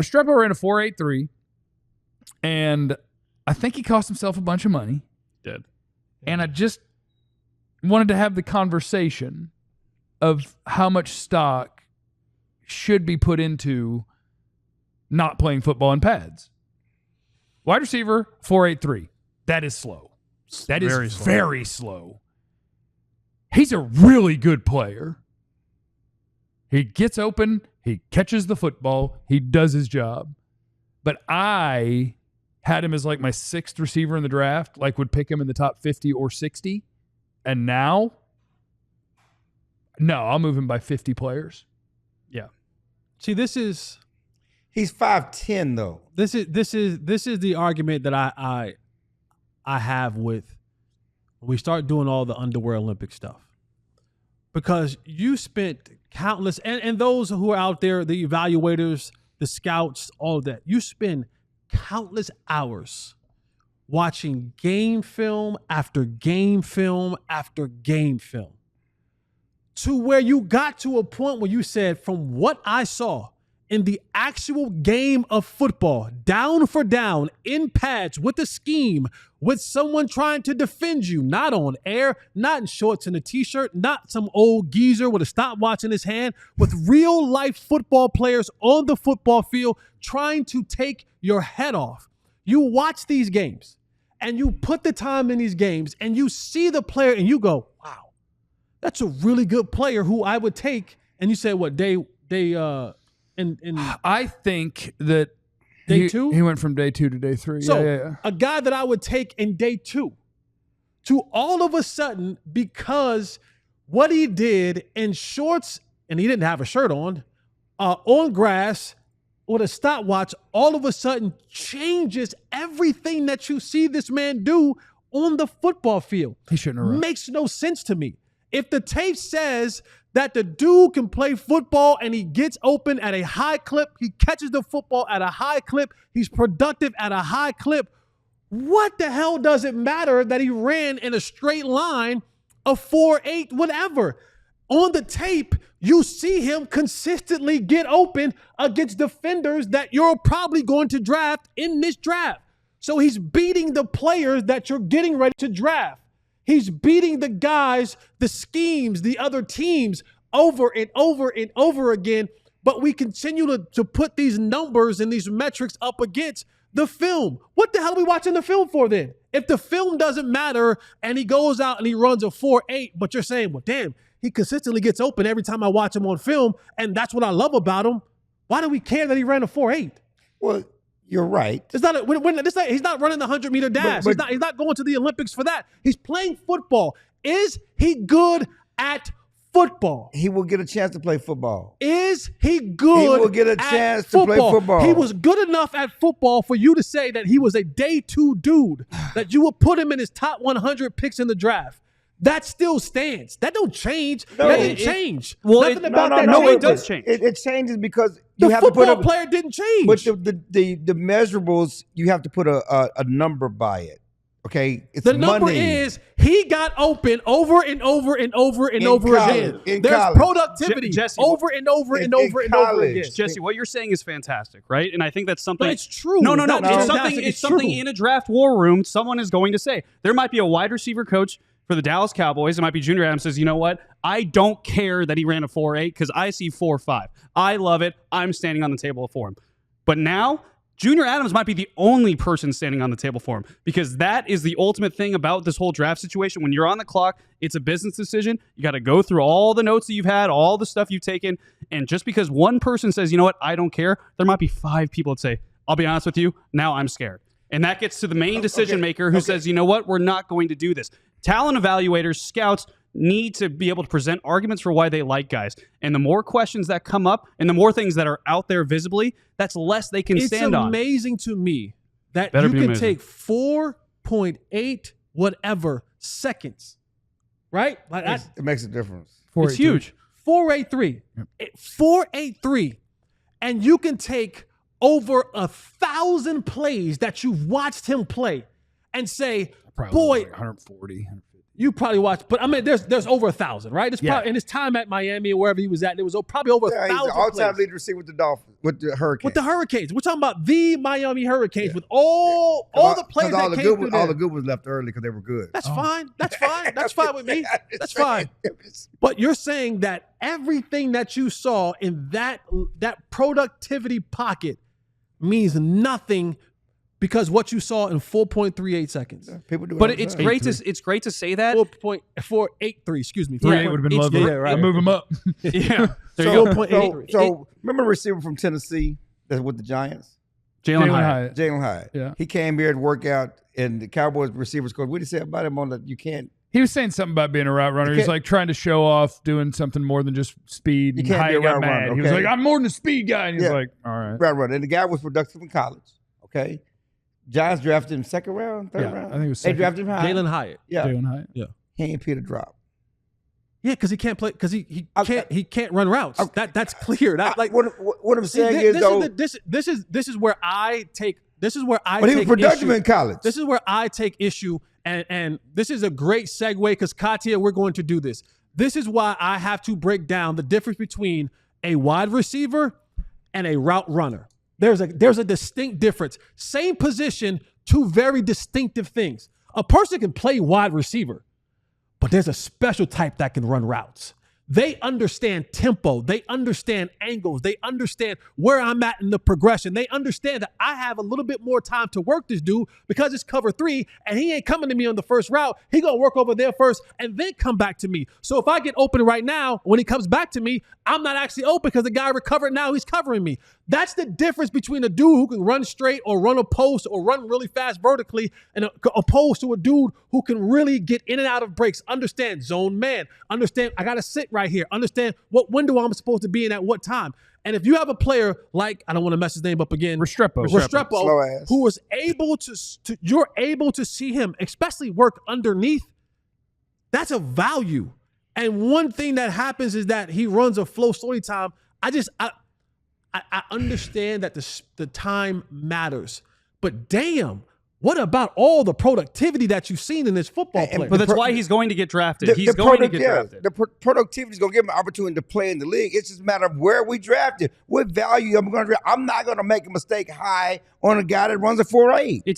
Restrepo ran a 4.83, and I think he cost himself a bunch of money. Did. And I just wanted to have the conversation of how much stock should be put into not playing football in pads. Wide receiver, 4.83. That is slow. That is very slow. He's a really good player. He gets open. He catches the football. He does his job. But I had him as like my 6th receiver in the draft, like would pick him in the top 50 or 60. And now, no, I'll move him by 50 players. Yeah. See, he's 5'10" though. This is the argument that I have with when we start doing all the underwear Olympic stuff. Because you spent countless, and those who are out there, the evaluators, the scouts, all of that, you spend countless hours watching game film after game film after game film to where you got to a point where you said, from what I saw in the actual game of football, down for down, in pads, with a scheme, with someone trying to defend you, not on air, not in shorts and a t-shirt, not some old geezer with a stopwatch in his hand, with real life football players on the football field trying to take your head off. You watch these games and you put the time in these games and you see the player and you go, wow, that's a really good player who I would take. And you say, what, I think that day 2? He went from day 2 to day 3. So a guy that I would take in day 2 to all of a sudden, because what he did in shorts, and he didn't have a shirt on grass with a stopwatch, all of a sudden changes everything that you see this man do on the football field. He shouldn't have run. Makes no sense to me. If the tape says that the dude can play football and he gets open at a high clip, he catches the football at a high clip, he's productive at a high clip, what the hell does it matter that he ran in a straight line, a 4.8, whatever? On the tape, you see him consistently get open against defenders that you're probably going to draft in this draft. So he's beating the players that you're getting ready to draft. He's beating the guys, the schemes, the other teams over and over and over again. But we continue to put these numbers and these metrics up against the film. What the hell are we watching the film for then? If the film doesn't matter and he goes out and he runs a 4.8, but you're saying, well, damn, he consistently gets open every time I watch him on film, and that's what I love about him. Why do we care that he ran a 4.8? Well, you're right. It's not he's not running the 100-meter dash. He's not going to the Olympics for that. He's playing football. Is he good at football? He will get a chance to play football. Is he good? He will get a chance to play football. He was good enough at football for you to say that he was a day 2 dude, that you would put him in his top 100 picks in the draft. That still stands. That don't change. No, that didn't change. Well, Nothing about that. No, it does change. It changes because The you have to put football player didn't change. But the measurables, you have to put a number by it. Okay, it's the number money. is he got open over and over and over and over again. There's productivity Jesse, over and over and over and over again. Jesse, what you're saying is fantastic, right? And I think that's something. But it's true. No. That's It's something in a draft war room someone is going to say. There might be a wide receiver coach for the Dallas Cowboys. It might be Junior Adams says, you know what? I don't care that he ran a 4.8 because I see 4.5. I love it. I'm standing on the table for him. But now, Junior Adams might be the only person standing on the table for him, because that is the ultimate thing about this whole draft situation. When you're on the clock, it's a business decision. You got to go through all the notes that you've had, all the stuff you've taken. And just because one person says, you know what, I don't care, there might be 5 people that say, I'll be honest with you, now I'm scared. And that gets to the main decision maker who says, you know what, we're not going to do this. Talent evaluators, scouts need to be able to present arguments for why they like guys. And the more questions that come up and the more things that are out there visibly, that's less they can stand on. It's amazing to me that you can take 4.8 whatever seconds, right? Like it makes a difference. It's huge. 4.83. 4.83. And you can take over 1,000 plays that you've watched him play and say, Probably boy, like 140, 150. You probably watched, but I mean, there's over 1,000, right? It's Yeah. probably in his time at Miami or wherever he was at, there was probably over 1,000 He's an all-time plays. leader receiver with the Dolphins, with the Hurricanes. With the Hurricanes. We're talking about the Miami Hurricanes with all the players that came through there. All the good ones left early because they were good. That's fine. That's fine. That's fine with me. That's fine. But you're saying that everything that you saw in that productivity pocket means nothing because what you saw in 4.38 seconds. People do it But all the it's time. great to say that. 4.483, excuse me. 3.8 would have been lovely. Yeah, right. I'll move him up. Yeah. There you go. 4.83. So remember the receiver from Tennessee that's with the Giants? Jalen Hyatt. Jalen Hyatt. Yeah. He came here to work out, and the Cowboys receivers coach, what did he say about him on that? You can't. He was saying something about being a route runner. He's like trying to show off doing something more than just speed. You And can't be a Hyatt got route mad. runner, He was okay? like, I'm more than a speed guy. And he's Yeah. like, all right. Route runner. And the guy was productive in college. Okay. Giants drafted him second round, third Yeah, round. I think it was They second. drafted him high. Jalen Hyatt. Yeah. Jalen Hyatt. He ain't Peter drop. Yeah, because he can't play. Because he Okay. can't run routes. That's clear. That like What I'm saying this, is though, this is where I take but he was take productive issue. in college. This is where I take issue, and this is a great segue because Katia, we're going to do this. This is why I have to break down the difference between a wide receiver and a route runner. There's a distinct difference. Same position, two very distinctive things. A person can play wide receiver, but there's a special type that can run routes. They understand tempo. They understand angles. They understand where I'm at in the progression. They understand that I have a little bit more time to work this dude because it's cover 3 and he ain't coming to me on the first route. He gonna work over there first and then come back to me. So if I get open right now, when he comes back to me, I'm not actually open because the guy recovered now, he's covering me. That's the difference between a dude who can run straight or run a post or run really fast vertically and opposed to a dude who can really get in and out of breaks, understand zone man, understand I got to sit right here, understand what window I'm supposed to be in at what time. And if you have a player like, I don't want to mess his name up again, Restrepo, Slow ass. who was able to, you're able to see him, especially work underneath, that's a value. And one thing that happens is that he runs a flow slowly time. I understand that the time matters, but damn, what about all the productivity that you've seen in this football player? But that's why he's going to get drafted. He's going to get drafted. The productivity is going to give him an opportunity to play in the league. It's just a matter of where we draft him, what value I'm going to draft. I'm not going to make a mistake high on a guy that runs a 4.8.